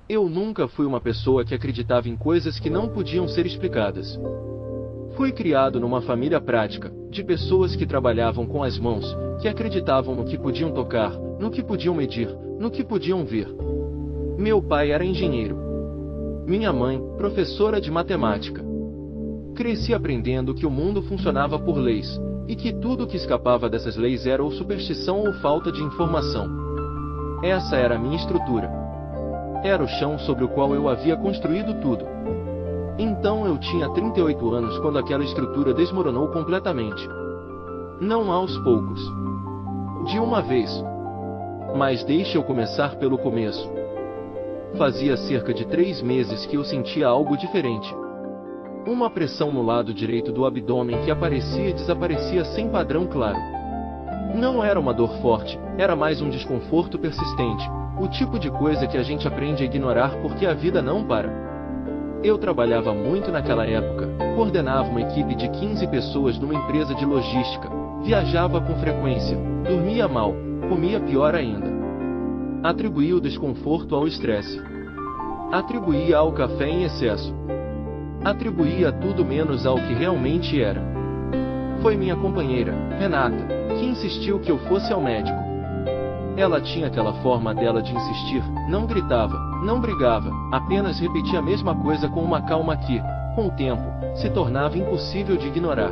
Eu nunca fui uma pessoa que acreditava em coisas que não podiam ser explicadas. Fui criado numa família prática, de pessoas que trabalhavam com as mãos, que acreditavam no que podiam tocar, no que podiam medir, no que podiam ver. Meu pai era engenheiro. Minha mãe, professora de matemática. Cresci aprendendo que o mundo funcionava por leis, e que tudo que escapava dessas leis era ou superstição ou falta de informação. Essa era a minha estrutura. Era o chão sobre o qual eu havia construído tudo. Então eu tinha 38 anos quando aquela estrutura desmoronou completamente. Não aos poucos. De uma vez. Mas deixe eu começar pelo começo. Fazia cerca de 3 meses que eu sentia algo diferente. Uma pressão no lado direito do abdômen que aparecia e desaparecia sem padrão claro. Não era uma dor forte, era mais um desconforto persistente, o tipo de coisa que a gente aprende a ignorar porque a vida não para. Eu trabalhava muito naquela época, coordenava uma equipe de 15 pessoas numa empresa de logística, viajava com frequência, dormia mal, comia pior ainda. Atribuía o desconforto ao estresse. Atribuía ao café em excesso. Atribuía tudo menos ao que realmente era. Foi minha companheira, Renata, que insistiu que eu fosse ao médico. Ela tinha aquela forma dela de insistir, não gritava, não brigava, apenas repetia a mesma coisa com uma calma que, com o tempo, se tornava impossível de ignorar.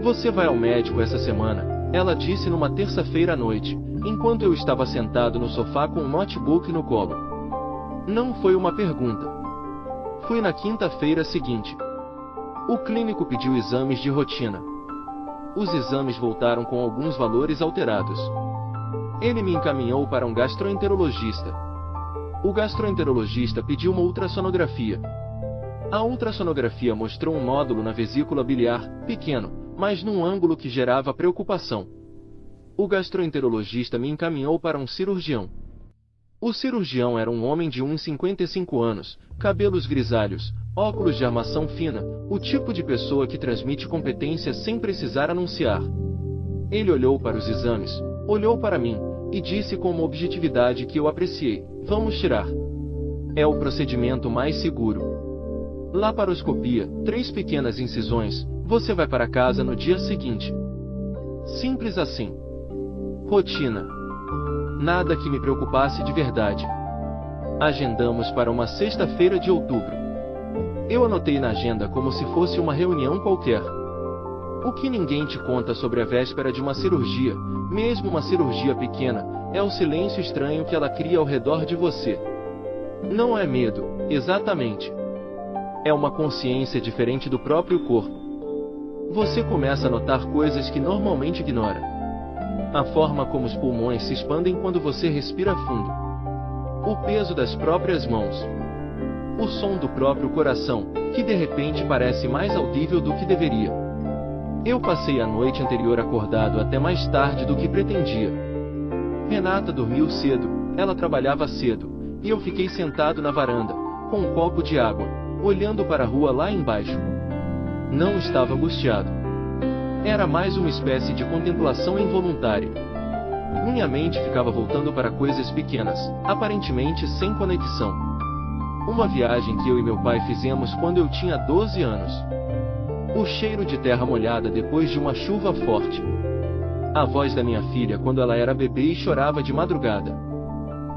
Você vai ao médico essa semana, ela disse numa terça-feira à noite, enquanto eu estava sentado no sofá com um notebook no colo. Não foi uma pergunta. Fui na quinta-feira seguinte. O clínico pediu exames de rotina. Os exames voltaram com alguns valores alterados. Ele me encaminhou para um gastroenterologista. O gastroenterologista pediu uma ultrassonografia. A ultrassonografia mostrou um nódulo na vesícula biliar, pequeno, mas num ângulo que gerava preocupação. O gastroenterologista me encaminhou para um cirurgião. O cirurgião era um homem de uns 55 anos, cabelos grisalhos, óculos de armação fina, o tipo de pessoa que transmite competência sem precisar anunciar. Ele olhou para os exames, olhou para mim, e disse com uma objetividade que eu apreciei: vamos tirar. É o procedimento mais seguro. Laparoscopia, 3 pequenas incisões, você vai para casa no dia seguinte. Simples assim. Rotina. Nada que me preocupasse de verdade. Agendamos para uma sexta-feira de outubro. Eu anotei na agenda como se fosse uma reunião qualquer. O que ninguém te conta sobre a véspera de uma cirurgia, mesmo uma cirurgia pequena, é o silêncio estranho que ela cria ao redor de você. Não é medo, exatamente. É uma consciência diferente do próprio corpo. Você começa a notar coisas que normalmente ignora. A forma como os pulmões se expandem quando você respira fundo. O peso das próprias mãos. O som do próprio coração, que de repente parece mais audível do que deveria. Eu passei a noite anterior acordado até mais tarde do que pretendia. Renata dormiu cedo, ela trabalhava cedo, e eu fiquei sentado na varanda, com um copo de água, olhando para a rua lá embaixo. Não estava angustiado. Era mais uma espécie de contemplação involuntária. Minha mente ficava voltando para coisas pequenas, aparentemente sem conexão. Uma viagem que eu e meu pai fizemos quando eu tinha 12 anos. O cheiro de terra molhada depois de uma chuva forte. A voz da minha filha quando ela era bebê e chorava de madrugada.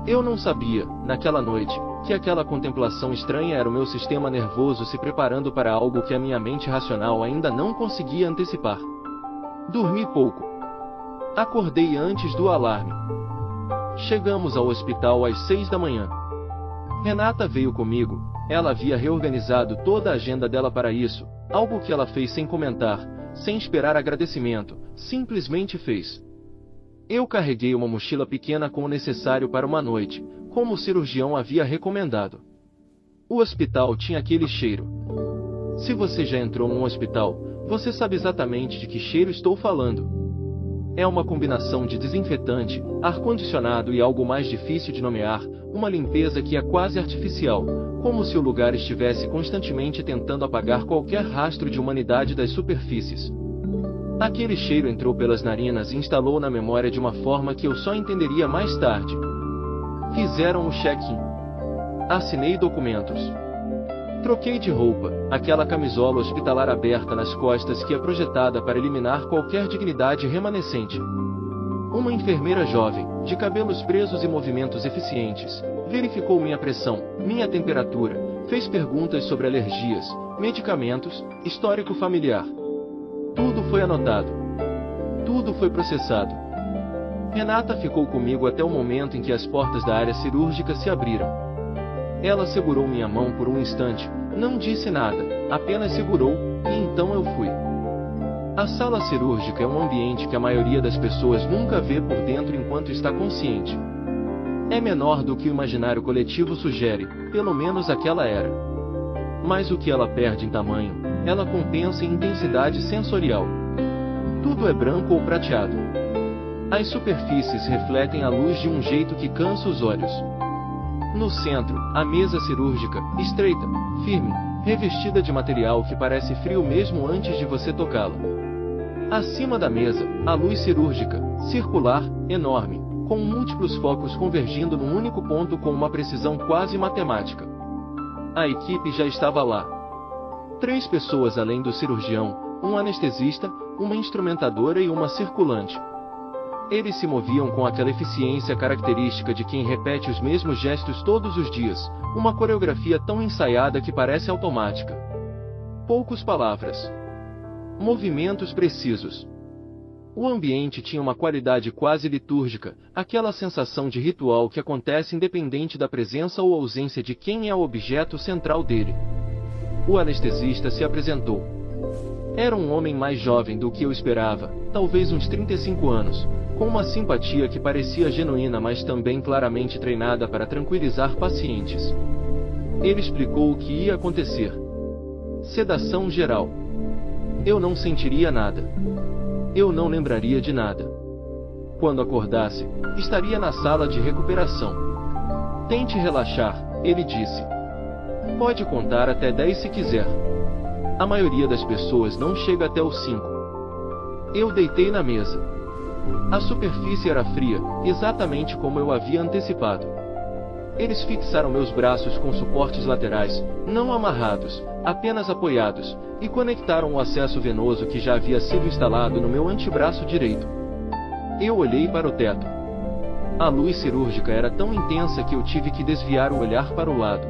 Eu não sabia, naquela noite, que aquela contemplação estranha era o meu sistema nervoso se preparando para algo que a minha mente racional ainda não conseguia antecipar. Dormi pouco. Acordei antes do alarme. Chegamos ao hospital às 6 da manhã. Renata veio comigo, ela havia reorganizado toda a agenda dela para isso, algo que ela fez sem comentar, sem esperar agradecimento, simplesmente fez. Eu carreguei uma mochila pequena com o necessário para uma noite, como o cirurgião havia recomendado. O hospital tinha aquele cheiro. Se você já entrou num hospital, você sabe exatamente de que cheiro estou falando. É uma combinação de desinfetante, ar-condicionado e algo mais difícil de nomear, uma limpeza que é quase artificial, como se o lugar estivesse constantemente tentando apagar qualquer rastro de humanidade das superfícies. Aquele cheiro entrou pelas narinas e instalou na memória de uma forma que eu só entenderia mais tarde. Fizeram o check-in. Assinei documentos. Troquei de roupa, aquela camisola hospitalar aberta nas costas que é projetada para eliminar qualquer dignidade remanescente. Uma enfermeira jovem, de cabelos presos e movimentos eficientes, verificou minha pressão, minha temperatura, fez perguntas sobre alergias, medicamentos, histórico familiar. Tudo foi anotado. Tudo foi processado. Renata ficou comigo até o momento em que as portas da área cirúrgica se abriram. Ela segurou minha mão por um instante, não disse nada, apenas segurou, e então eu fui. A sala cirúrgica é um ambiente que a maioria das pessoas nunca vê por dentro enquanto está consciente. É menor do que o imaginário coletivo sugere, pelo menos aquela era. Mas o que ela perde em tamanho, ela compensa em intensidade sensorial. Tudo é branco ou prateado. As superfícies refletem a luz de um jeito que cansa os olhos. No centro, a mesa cirúrgica, estreita, firme, revestida de material que parece frio mesmo antes de você tocá-la. Acima da mesa, a luz cirúrgica, circular, enorme, com múltiplos focos convergindo num único ponto com uma precisão quase matemática. A equipe já estava lá. 3 pessoas além do cirurgião, um anestesista, uma instrumentadora e uma circulante. Eles se moviam com aquela eficiência característica de quem repete os mesmos gestos todos os dias, uma coreografia tão ensaiada que parece automática. Poucas palavras. Movimentos precisos. O ambiente tinha uma qualidade quase litúrgica, aquela sensação de ritual que acontece independente da presença ou ausência de quem é o objeto central dele. O anestesista se apresentou. Era um homem mais jovem do que eu esperava, talvez uns 35 anos, com uma simpatia que parecia genuína mas também claramente treinada para tranquilizar pacientes. Ele explicou o que ia acontecer. Sedação geral. Eu não sentiria nada. Eu não lembraria de nada. Quando acordasse, estaria na sala de recuperação. Tente relaxar, ele disse. Pode contar até 10 se quiser. A maioria das pessoas não chega até os 5. Eu deitei na mesa. A superfície era fria, exatamente como eu havia antecipado. Eles fixaram meus braços com suportes laterais, não amarrados, apenas apoiados, e conectaram o acesso venoso que já havia sido instalado no meu antebraço direito. Eu olhei para o teto. A luz cirúrgica era tão intensa que eu tive que desviar o olhar para o lado.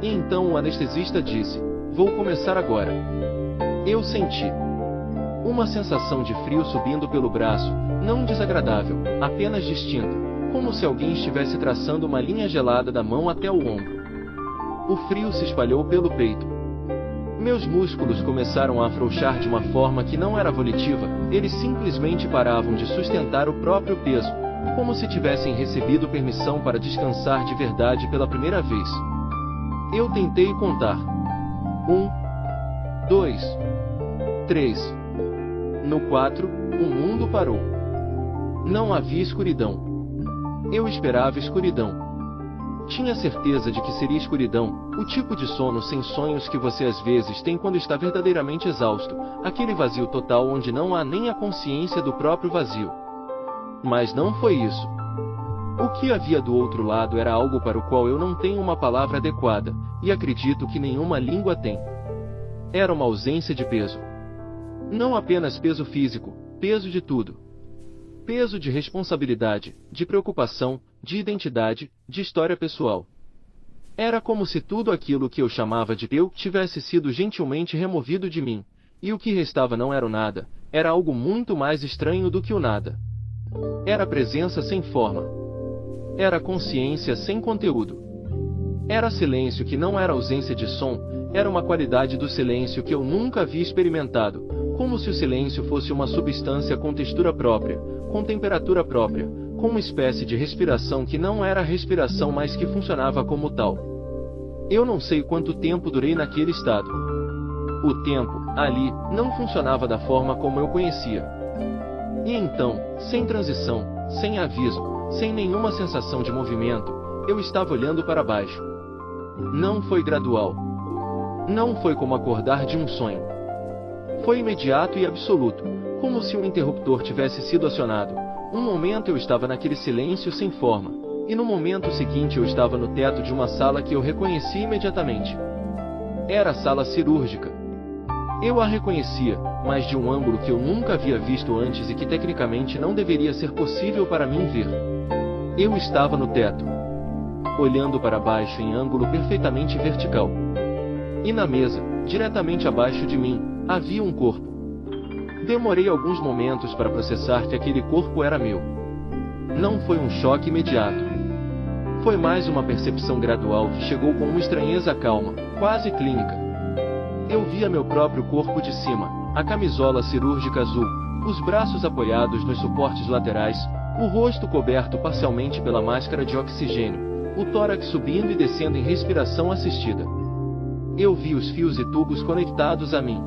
E então o anestesista disse: "Vou começar agora." Eu senti uma sensação de frio subindo pelo braço, não desagradável, apenas distinta, como se alguém estivesse traçando uma linha gelada da mão até o ombro. O frio se espalhou pelo peito. Meus músculos começaram a afrouxar de uma forma que não era volitiva, eles simplesmente paravam de sustentar o próprio peso, como se tivessem recebido permissão para descansar de verdade pela primeira vez. Eu tentei contar. 1, 2, 3. No 4, o mundo parou. Não havia escuridão. Eu esperava escuridão. Tinha certeza de que seria escuridão, o tipo de sono sem sonhos que você às vezes tem quando está verdadeiramente exausto, aquele vazio total onde não há nem a consciência do próprio vazio. Mas não foi isso. O que havia do outro lado era algo para o qual eu não tenho uma palavra adequada, e acredito que nenhuma língua tem. Era uma ausência de peso. Não apenas peso físico, peso de tudo. Peso de responsabilidade, de preocupação, de identidade, de história pessoal. Era como se tudo aquilo que eu chamava de eu tivesse sido gentilmente removido de mim, e o que restava não era o nada, era algo muito mais estranho do que o nada. Era presença sem forma. Era consciência sem conteúdo. Era silêncio que não era ausência de som, era uma qualidade do silêncio que eu nunca havia experimentado, como se o silêncio fosse uma substância com textura própria, com temperatura própria, com uma espécie de respiração que não era respiração mas que funcionava como tal. Eu não sei quanto tempo durei naquele estado. O tempo, ali, não funcionava da forma como eu conhecia. E então, sem transição, sem aviso, sem nenhuma sensação de movimento, eu estava olhando para baixo. Não foi gradual. Não foi como acordar de um sonho. Foi imediato e absoluto, como se um interruptor tivesse sido acionado. Um momento eu estava naquele silêncio sem forma, E no momento seguinte eu estava no teto de uma sala que eu reconheci imediatamente. Era a sala cirúrgica. Eu a reconhecia, mas de um ângulo que eu nunca havia visto antes e que tecnicamente não deveria ser possível para mim ver. Eu estava no teto, olhando para baixo em ângulo perfeitamente vertical. E na mesa, diretamente abaixo de mim, havia um corpo. Demorei alguns momentos para processar que aquele corpo era meu. Não foi um choque imediato. Foi mais uma percepção gradual que chegou com uma estranheza calma, quase clínica. Eu via meu próprio corpo de cima, a camisola cirúrgica azul, os braços apoiados nos suportes laterais, o rosto coberto parcialmente pela máscara de oxigênio, o tórax subindo e descendo em respiração assistida. Eu vi os fios e tubos conectados a mim.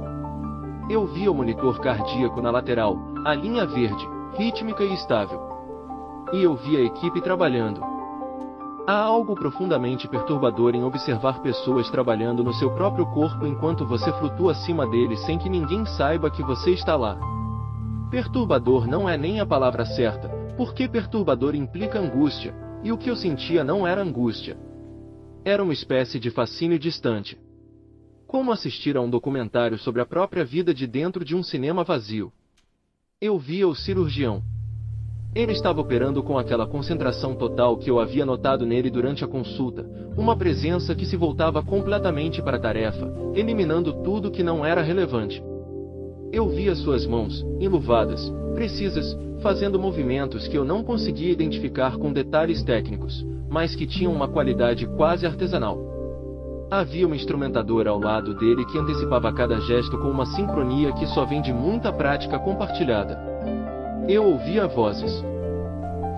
Eu vi o monitor cardíaco na lateral, a linha verde, rítmica e estável. E eu vi a equipe trabalhando. Há algo profundamente perturbador em observar pessoas trabalhando no seu próprio corpo enquanto você flutua acima deles sem que ninguém saiba que você está lá. Perturbador não é nem a palavra certa, porque perturbador implica angústia, e o que eu sentia não era angústia. Era uma espécie de fascínio distante. Como assistir a um documentário sobre a própria vida de dentro de um cinema vazio. Eu via o cirurgião. Ele estava operando com aquela concentração total que eu havia notado nele durante a consulta, uma presença que se voltava completamente para a tarefa, eliminando tudo que não era relevante. Eu via suas mãos, enluvadas, precisas, fazendo movimentos que eu não conseguia identificar com detalhes técnicos, mas que tinham uma qualidade quase artesanal. Havia uma instrumentadora ao lado dele que antecipava cada gesto com uma sincronia que só vem de muita prática compartilhada. Eu ouvia vozes.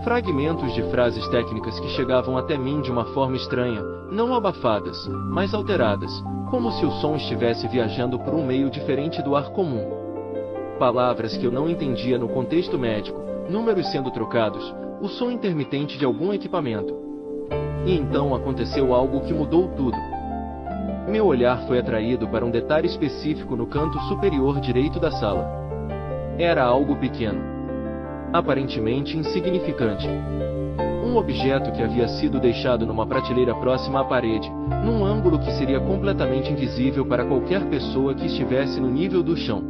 Fragmentos de frases técnicas que chegavam até mim de uma forma estranha, não abafadas, mas alteradas, como se o som estivesse viajando por um meio diferente do ar comum. Palavras que eu não entendia no contexto médico, números sendo trocados, o som intermitente de algum equipamento. E então aconteceu algo que mudou tudo. Meu olhar foi atraído para um detalhe específico no canto superior direito da sala. Era algo pequeno. Aparentemente insignificante. Um objeto que havia sido deixado numa prateleira próxima à parede, num ângulo que seria completamente invisível para qualquer pessoa que estivesse no nível do chão.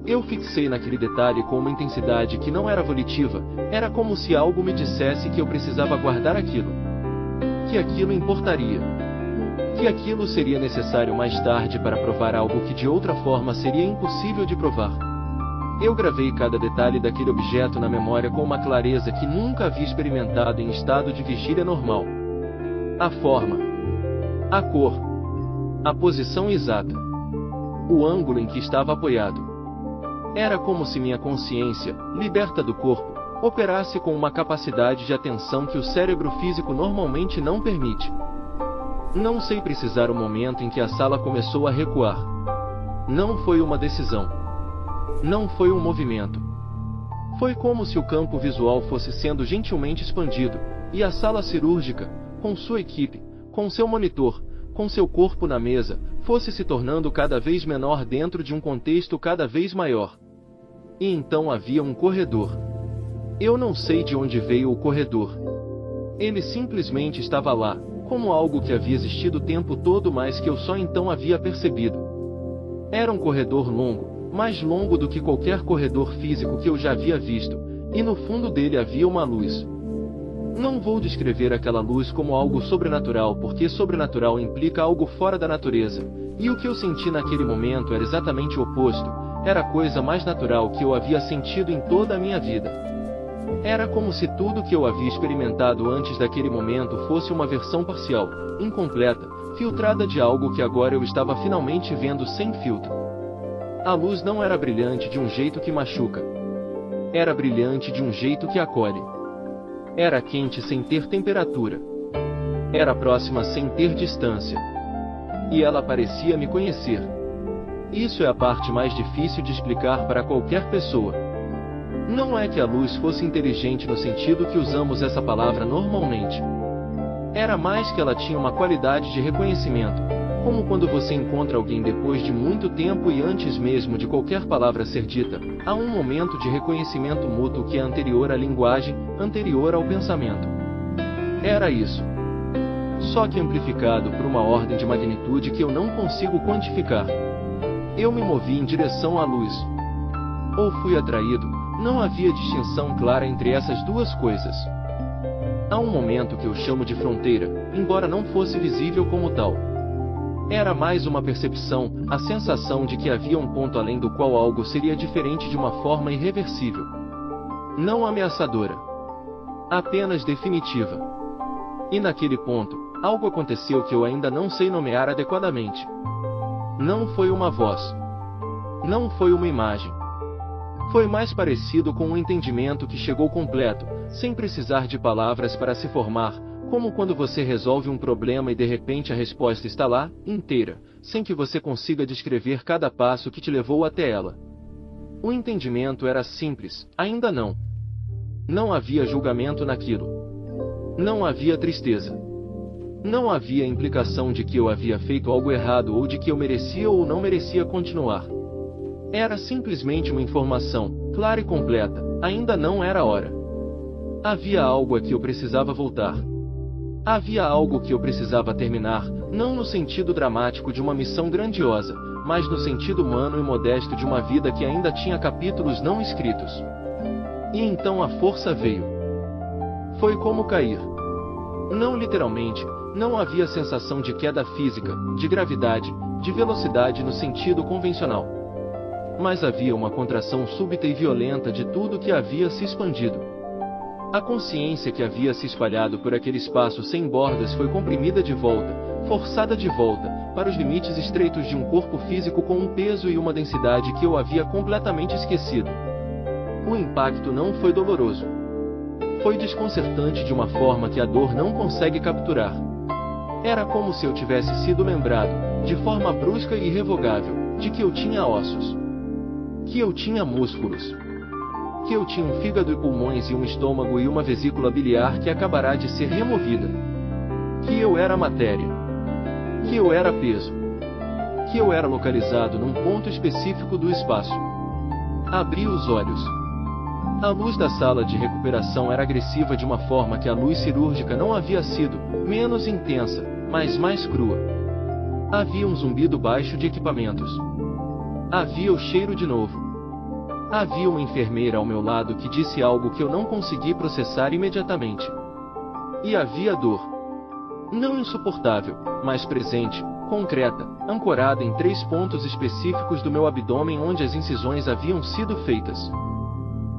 Eu fixei naquele detalhe com uma intensidade que não era volitiva, era como se algo me dissesse que eu precisava guardar aquilo. Que aquilo importaria. Que aquilo seria necessário mais tarde para provar algo que de outra forma seria impossível de provar. Eu gravei cada detalhe daquele objeto na memória com uma clareza que nunca havia experimentado em estado de vigília normal. A forma, a cor, a posição exata, o ângulo em que estava apoiado. Era como se minha consciência, liberta do corpo, operasse com uma capacidade de atenção que o cérebro físico normalmente não permite. Não sei precisar o momento em que a sala começou a recuar. Não foi uma decisão. Não foi um movimento. Foi como se o campo visual fosse sendo gentilmente expandido, e a sala cirúrgica, com sua equipe, com seu monitor, com seu corpo na mesa, fosse se tornando cada vez menor dentro de um contexto cada vez maior. E então havia um corredor. Eu não sei de onde veio o corredor. Ele simplesmente estava lá, como algo que havia existido o tempo todo, mas que eu só então havia percebido. Era um corredor longo, mais longo do que qualquer corredor físico que eu já havia visto, e no fundo dele havia uma luz. Não vou descrever aquela luz como algo sobrenatural, porque sobrenatural implica algo fora da natureza, e o que eu senti naquele momento era exatamente o oposto, era a coisa mais natural que eu havia sentido em toda a minha vida. Era como se tudo que eu havia experimentado antes daquele momento fosse uma versão parcial, incompleta, filtrada de algo que agora eu estava finalmente vendo sem filtro. A luz não era brilhante de um jeito que machuca. Era brilhante de um jeito que acolhe. Era quente sem ter temperatura. Era próxima sem ter distância. E ela parecia me conhecer. Isso é a parte mais difícil de explicar para qualquer pessoa. Não é que a luz fosse inteligente no sentido que usamos essa palavra normalmente. Era mais que ela tinha uma qualidade de reconhecimento, como quando você encontra alguém depois de muito tempo e antes mesmo de qualquer palavra ser dita, há um momento de reconhecimento mútuo que é anterior à linguagem, anterior ao pensamento. Era isso. Só que amplificado por uma ordem de magnitude que eu não consigo quantificar. Eu me movi em direção à luz. Ou fui atraído, não havia distinção clara entre essas duas coisas. Há um momento que eu chamo de fronteira, embora não fosse visível como tal. Era mais uma percepção, a sensação de que havia um ponto além do qual algo seria diferente de uma forma irreversível. Não ameaçadora. Apenas definitiva. E naquele ponto, algo aconteceu que eu ainda não sei nomear adequadamente. Não foi uma voz. Não foi uma imagem. Foi mais parecido com um entendimento que chegou completo, sem precisar de palavras para se formar, como quando você resolve um problema e de repente a resposta está lá, inteira, sem que você consiga descrever cada passo que te levou até ela. O entendimento era simples, ainda não. Não havia julgamento naquilo. Não havia tristeza. Não havia implicação de que eu havia feito algo errado ou de que eu merecia ou não merecia continuar. Era simplesmente uma informação, clara e completa, ainda não era a hora. Havia algo a que eu precisava voltar. Havia algo que eu precisava terminar, não no sentido dramático de uma missão grandiosa, mas no sentido humano e modesto de uma vida que ainda tinha capítulos não escritos. E então a força veio. Foi como cair. Não literalmente, não havia sensação de queda física, de gravidade, de velocidade no sentido convencional. Mas havia uma contração súbita e violenta de tudo que havia se expandido. A consciência que havia se espalhado por aquele espaço sem bordas foi comprimida de volta, forçada de volta, para os limites estreitos de um corpo físico com um peso e uma densidade que eu havia completamente esquecido. O impacto não foi doloroso. Foi desconcertante de uma forma que a dor não consegue capturar. Era como se eu tivesse sido lembrado, de forma brusca e irrevogável, de que eu tinha ossos. Que eu tinha músculos. Que eu tinha um fígado e pulmões e um estômago e uma vesícula biliar que acabará de ser removida. Que eu era matéria. Que eu era peso. Que eu era localizado num ponto específico do espaço. Abri os olhos. A luz da sala de recuperação era agressiva de uma forma que a luz cirúrgica não havia sido, menos intensa, mas mais crua. Havia um zumbido baixo de equipamentos. Havia o cheiro de novo. Havia uma enfermeira ao meu lado que disse algo que eu não consegui processar imediatamente. E havia dor. Não insuportável, mas presente, concreta, ancorada em 3 pontos específicos do meu abdômen onde as incisões haviam sido feitas.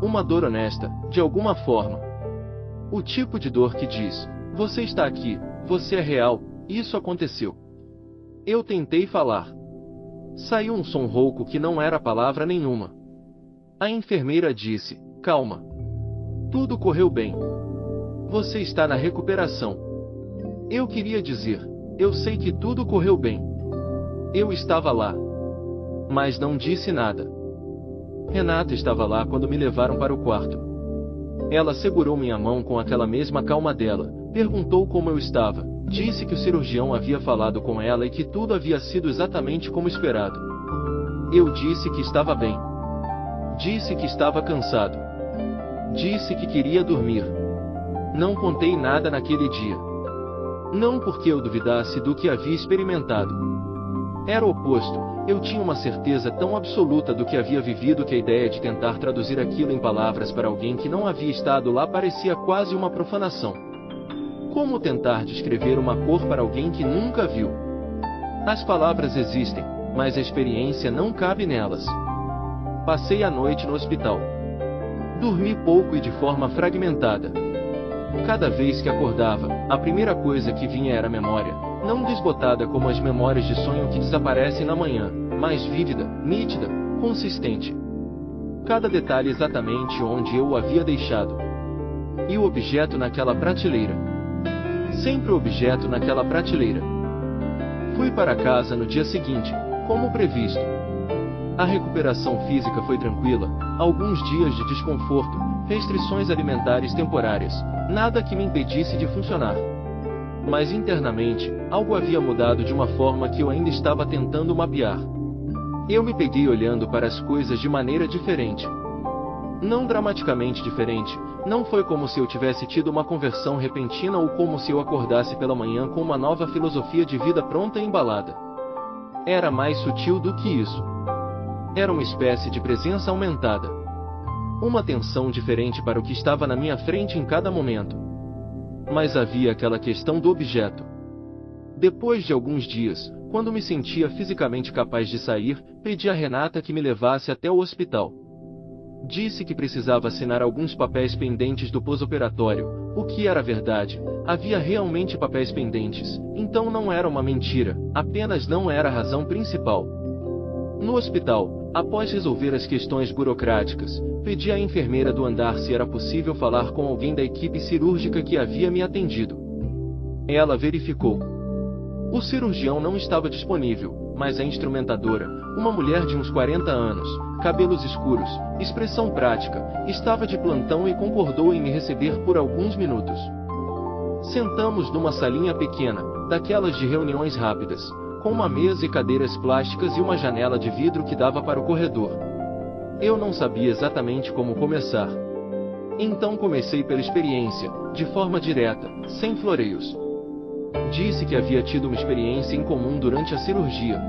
Uma dor honesta, de alguma forma. O tipo de dor que diz: você está aqui, você é real, isso aconteceu. Eu tentei falar. Saiu um som rouco que não era palavra nenhuma. A enfermeira disse: calma. Tudo correu bem. Você está na recuperação. Eu queria dizer: eu sei que tudo correu bem. Eu estava lá. Mas não disse nada. Renata estava lá quando me levaram para o quarto. Ela segurou minha mão com aquela mesma calma dela, perguntou como eu estava, disse que o cirurgião havia falado com ela e que tudo havia sido exatamente como esperado. Eu disse que estava bem. Disse que estava cansado. Disse que queria dormir. Não contei nada naquele dia. Não porque eu duvidasse do que havia experimentado. Era o oposto. Eu tinha uma certeza tão absoluta do que havia vivido que a ideia de tentar traduzir aquilo em palavras para alguém que não havia estado lá parecia quase uma profanação. Como tentar descrever uma cor para alguém que nunca viu? As palavras existem, mas a experiência não cabe nelas. Passei a noite no hospital. Dormi pouco e de forma fragmentada. Cada vez que acordava, a primeira coisa que vinha era a memória, não desbotada como as memórias de sonho que desaparecem na manhã, mas vívida, nítida, consistente. Cada detalhe exatamente onde eu o havia deixado. E o objeto naquela prateleira. Sempre o objeto naquela prateleira. Fui para casa no dia seguinte, como previsto. A recuperação física foi tranquila, alguns dias de desconforto, restrições alimentares temporárias, nada que me impedisse de funcionar. Mas internamente, algo havia mudado de uma forma que eu ainda estava tentando mapear. Eu me peguei olhando para as coisas de maneira diferente. Não dramaticamente diferente, não foi como se eu tivesse tido uma conversão repentina ou como se eu acordasse pela manhã com uma nova filosofia de vida pronta e embalada. Era mais sutil do que isso. Era uma espécie de presença aumentada. Uma atenção diferente para o que estava na minha frente em cada momento. Mas havia aquela questão do objeto. Depois de alguns dias, quando me sentia fisicamente capaz de sair, pedi a Renata que me levasse até o hospital. Disse que precisava assinar alguns papéis pendentes do pós-operatório, o que era verdade, havia realmente papéis pendentes, então não era uma mentira, apenas não era a razão principal. No hospital, após resolver as questões burocráticas, pedi à enfermeira do andar se era possível falar com alguém da equipe cirúrgica que havia me atendido. Ela verificou. O cirurgião não estava disponível, mas a instrumentadora, uma mulher de uns 40 anos, cabelos escuros, expressão prática, estava de plantão e concordou em me receber por alguns minutos. Sentamos numa salinha pequena, daquelas de reuniões rápidas, com uma mesa e cadeiras plásticas e uma janela de vidro que dava para o corredor. Eu não sabia exatamente como começar. Então comecei pela experiência, de forma direta, sem floreios. Disse que havia tido uma experiência incomum durante a cirurgia.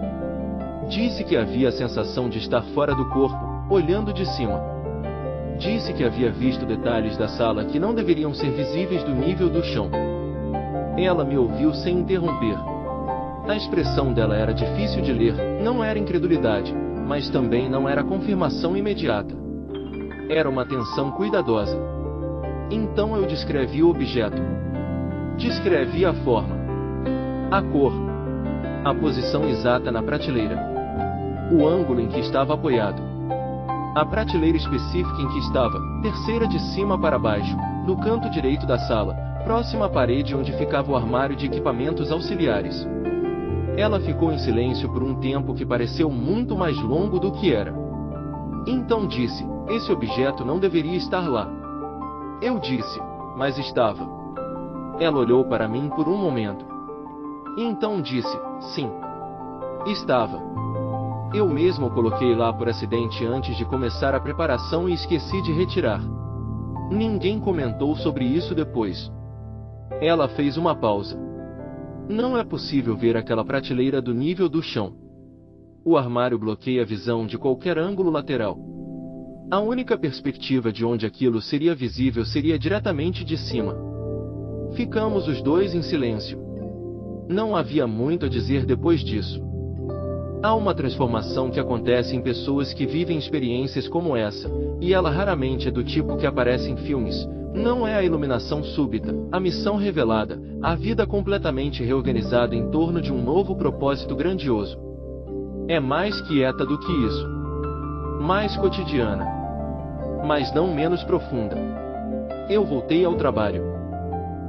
Disse que havia a sensação de estar fora do corpo, olhando de cima. Disse que havia visto detalhes da sala que não deveriam ser visíveis do nível do chão. Ela me ouviu sem interromper. A expressão dela era difícil de ler, não era incredulidade, mas também não era confirmação imediata. Era uma atenção cuidadosa. Então eu descrevi o objeto. Descrevi a forma, a cor, a posição exata na prateleira, o ângulo em que estava apoiado, a prateleira específica em que estava, terceira de cima para baixo, no canto direito da sala, próxima à parede onde ficava o armário de equipamentos auxiliares. Ela ficou em silêncio por um tempo que pareceu muito mais longo do que era. Então disse: esse objeto não deveria estar lá. Eu disse: mas estava. Ela olhou para mim por um momento. E então disse: sim. Estava. Eu mesmo coloquei lá por acidente antes de começar a preparação e esqueci de retirar. Ninguém comentou sobre isso depois. Ela fez uma pausa. Não é possível ver aquela prateleira do nível do chão. O armário bloqueia a visão de qualquer ângulo lateral. A única perspectiva de onde aquilo seria visível seria diretamente de cima. Ficamos os dois em silêncio. Não havia muito a dizer depois disso. Há uma transformação que acontece em pessoas que vivem experiências como essa, e ela raramente é do tipo que aparece em filmes. Não é a iluminação súbita, a missão revelada, a vida completamente reorganizada em torno de um novo propósito grandioso. É mais quieta do que isso. Mais cotidiana. Mas não menos profunda. Eu voltei ao trabalho.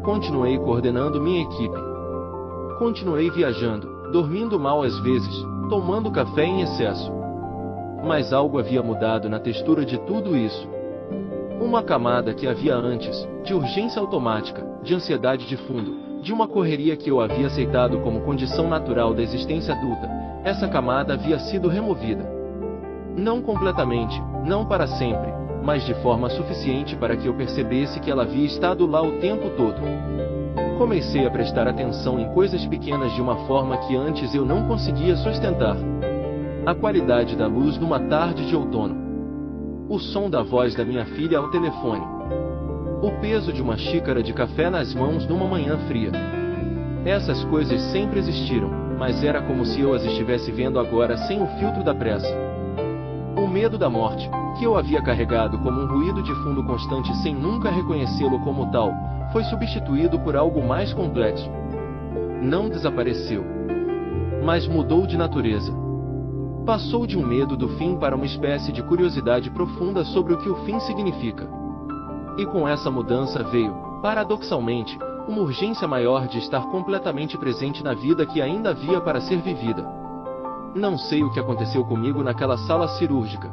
Continuei coordenando minha equipe. Continuei viajando, dormindo mal às vezes, tomando café em excesso. Mas algo havia mudado na textura de tudo isso. Uma camada que havia antes, de urgência automática, de ansiedade de fundo, de uma correria que eu havia aceitado como condição natural da existência adulta, essa camada havia sido removida. Não completamente, não para sempre, mas de forma suficiente para que eu percebesse que ela havia estado lá o tempo todo. Comecei a prestar atenção em coisas pequenas de uma forma que antes eu não conseguia sustentar. A qualidade da luz numa tarde de outono. O som da voz da minha filha ao telefone. O peso de uma xícara de café nas mãos numa manhã fria. Essas coisas sempre existiram, mas era como se eu as estivesse vendo agora sem o filtro da pressa. O medo da morte, que eu havia carregado como um ruído de fundo constante sem nunca reconhecê-lo como tal, foi substituído por algo mais complexo. Não desapareceu, mas mudou de natureza. Passou de um medo do fim para uma espécie de curiosidade profunda sobre o que o fim significa. E com essa mudança veio, paradoxalmente, uma urgência maior de estar completamente presente na vida que ainda havia para ser vivida. Não sei o que aconteceu comigo naquela sala cirúrgica.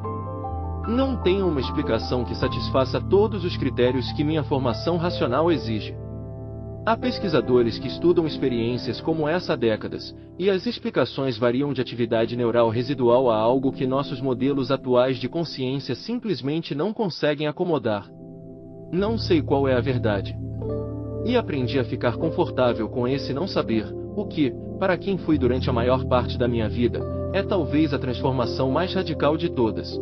Não tenho uma explicação que satisfaça todos os critérios que minha formação racional exige. Há pesquisadores que estudam experiências como essa há décadas, e as explicações variam de atividade neural residual a algo que nossos modelos atuais de consciência simplesmente não conseguem acomodar. Não sei qual é a verdade. E aprendi a ficar confortável com esse não saber, o que, para quem fui durante a maior parte da minha vida, é talvez a transformação mais radical de todas.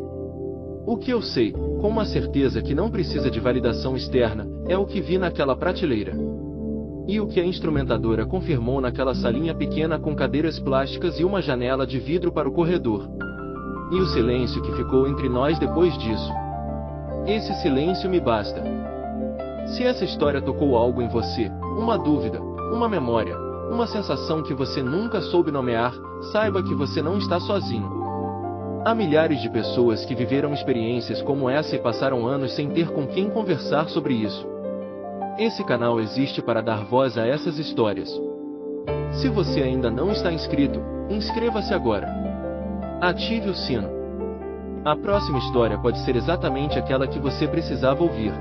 O que eu sei, com uma certeza que não precisa de validação externa, é o que vi naquela prateleira. E o que a instrumentadora confirmou naquela salinha pequena com cadeiras plásticas e uma janela de vidro para o corredor. E o silêncio que ficou entre nós depois disso. Esse silêncio me basta. Se essa história tocou algo em você, uma dúvida, uma memória, uma sensação que você nunca soube nomear, saiba que você não está sozinho. Há milhares de pessoas que viveram experiências como essa e passaram anos sem ter com quem conversar sobre isso. Esse canal existe para dar voz a essas histórias. Se você ainda não está inscrito, inscreva-se agora. Ative o sino. A próxima história pode ser exatamente aquela que você precisava ouvir.